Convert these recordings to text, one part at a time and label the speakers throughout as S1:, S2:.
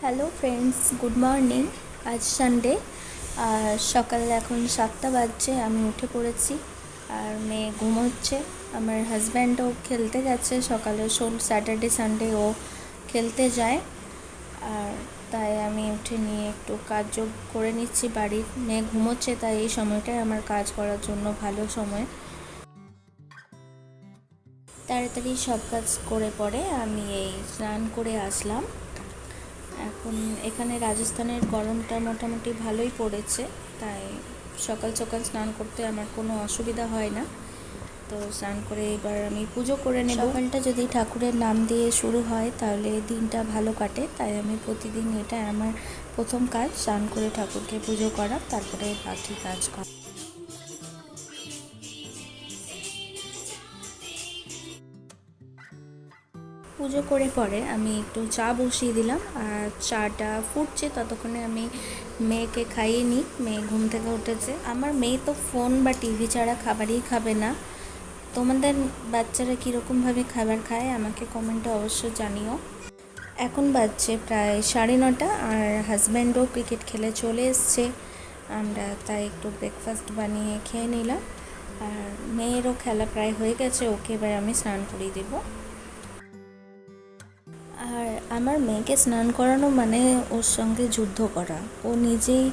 S1: Hello friends, good morning. আজ Sunday, আর সকাল এখন 7টা বাজছে। আমি উঠে পড়েছি আর মেয়ে ঘুমোচ্ছে। আমার হাজব্যান্ডও খেলতে গেছে সকালে, স্যাটারডে সানডে ও খেলতে যায়। আর তাই আমি উঠে নিয়ে একটু কাজও করে নিচ্ছি বাড়ির। মেয়ে ঘুমোচ্ছে, তাই এই সময়টাই আমার কাজ করার জন্য ভালো সময়। তাড়াতাড়ি সব কাজ করে পরে আমি এই স্নান করে আসলাম। এখন এখানে রাজস্থানের গরমটা মোটামুটি ভালোই পড়েছে, তাই সকাল সকাল স্নান করতে আমার কোনো অসুবিধা হয় না। তো স্নান করে এবার আমি পুজো করে নেব। সকালটা যদি ঠাকুরের নাম দিয়ে শুরু হয় তাহলে দিনটা ভালো কাটে, তাই আমি প্রতিদিন এটা আমার প্রথম কাজ, স্নান করে ঠাকুরকে পুজো করা, তারপরে বাকি কাজ করা। পুজো করে পরে আমি একটু চা বসিয়ে দিলাম, আর চাটা ফুটছে ততক্ষণে আমি মেয়েকে খাইয়ে নিই। মেয়ে ঘুম থেকে উঠেছে। আমার মেয়ে তো ফোন বা টিভি ছাড়া খাবারই খাবে না। তোমাদের বাচ্চারা কীরকমভাবে খাবার খায় আমাকে কমেন্টে অবশ্যই জানিও। এখন বাজছে প্রায় 9:30, আর হাজব্যান্ডও ক্রিকেট খেলে চলে এসছে। আমরা তাই একটু ব্রেকফাস্ট বানিয়ে খেয়ে নিলাম। আর মেয়েরও খেলা প্রায় হয়ে গেছে, ওকে এবার আমি স্নান করিয়ে দেবো। আর আমার মেয়েকে স্নান করানো মানে ওর সঙ্গে যুদ্ধ করা। ও নিজেই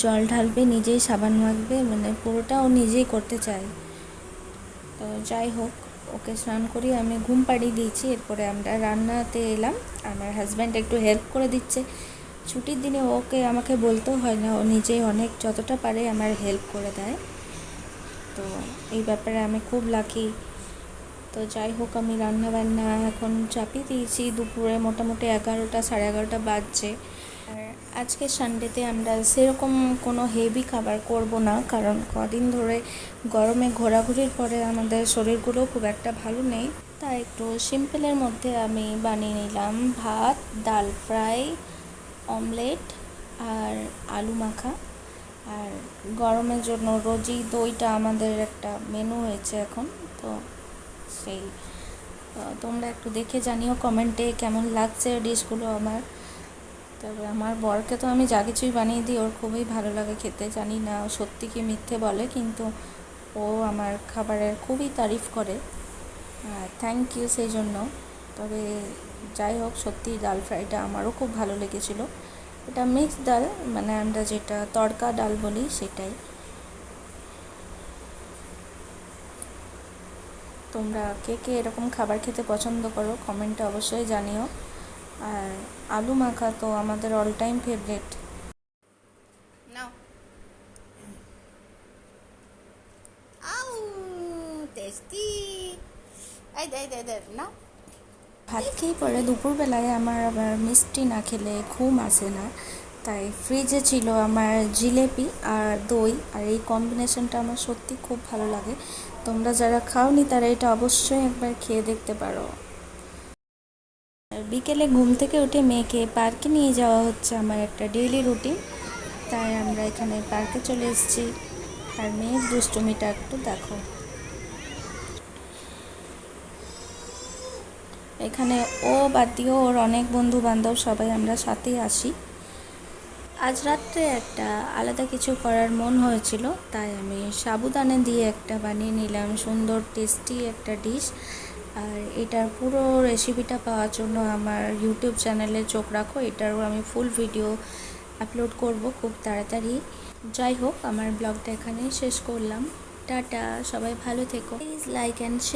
S1: জল ঢালবে, নিজেই সাবান মাখবে, মানে পুরোটা ও নিজেই করতে চায়। তো যাই হোক, ওকে স্নান করিয়ে আমি ঘুম পাড়িয়ে দিয়েছি। এরপরে আমরা রান্নাতে এলাম। আমার হাজব্যান্ড একটু হেল্প করে দিচ্ছে। ছুটির দিনে ওকে আমাকে বলতেও হয় না, ও নিজেই অনেক যতটা পারে আমার হেল্প করে দেয়। তো এই ব্যাপারে আমি খুব লাকি। তো যাই হোক, আমি রান্না বান্না এখন চাপিয়ে দিয়েছি। দুপুরে মোটামুটি 11টা, 11:30 বাজছে। আর আজকে সানডেতে আমরা সেরকম কোনো হেভি খাবার করব না, কারণ কদিন ধরে গরমে ঘোরাঘুরির পরে আমাদের শরীরগুলো খুব একটা ভালো নেই। তাই একটু সিম্পলের মধ্যে আমি বানিয়ে নিলাম ভাত, ডাল ফ্রাই, অমলেট আর আলু মাখা। আর গরমের জন্য রোজই দইটা আমাদের একটা মেনু হয়েছে এখন। তো সেই তোমরা একটু দেখে জানিও কমেন্টে কেমন লাগছে ডিশগুলো আমার। তবে আমার বরকে তো আমি যা কিছুই বানিয়ে দিই ওর খুবই ভালো লাগে খেতে। জানি না সত্যি কি মিথ্যে বলে, কিন্তু ও আমার খাবারের খুবই তারিফ করে। থ্যাংক ইউ সেই জন্য। তবে যাই হোক, সত্যি ডাল ফ্রাইটা আমারও খুব ভালো লেগেছিলো। এটা মিক্সড ডাল, মানে আমরা যেটা তড়কা ডাল বলি সেটাই। তোমরা কে কে এরকম খাবার খেতে পছন্দ করো কমেন্টে অবশ্যই জানিও। আর আলু মাখা তো আমাদের অল টাইম ফেভারিট।
S2: নাও আউ টেস্টি। এই দে দে দে নাও।
S1: ভাত খেয়ে পরে দুপুরবেলায় আমার আবার মিষ্টি না খেলে ঘুম আসে না, তাই ফ্রিজে ছিল আমার জিলেপি আর দই, আর এই কম্বিনেশনটা আমার সত্যি খুব ভালো লাগে। তোমরা যারা খাওনি তারা এটা অবশ্যই একবার খেয়ে দেখতে পারো। আর বিকেলে ঘুম থেকে উঠে মেয়েকে পার্কে নিয়ে যাওয়া হচ্ছে আমার একটা ডেইলি রুটিন, তাই আমরা এখানে পার্কে চলে এসেছি। আর মেয়ের দুষ্টুমিটা একটু দেখো। এখানে ও বাদ দিয়েও ওর অনেক বন্ধু বান্ধব সবাই আমরা সাথেই আসি। আজ রাত্রে একটা আলাদা কিছু করার মন হয়েছিল, তাই আমি সাবুদানা দিয়ে একটা বানিয়ে নিলাম সুন্দর টেস্টি একটা ডিশ। আর এটার পুরো রেসিপিটা পাওয়ার জন্য আমার ইউটিউব চ্যানেলে চোখ রাখো। এটারও আমি ফুল ভিডিও আপলোড করব খুব তাড়াতাড়ি। যাই হোক, আমার ব্লগটা এখানেই শেষ করলাম। টাটা, সবাই ভালো থেকো। Please like and share.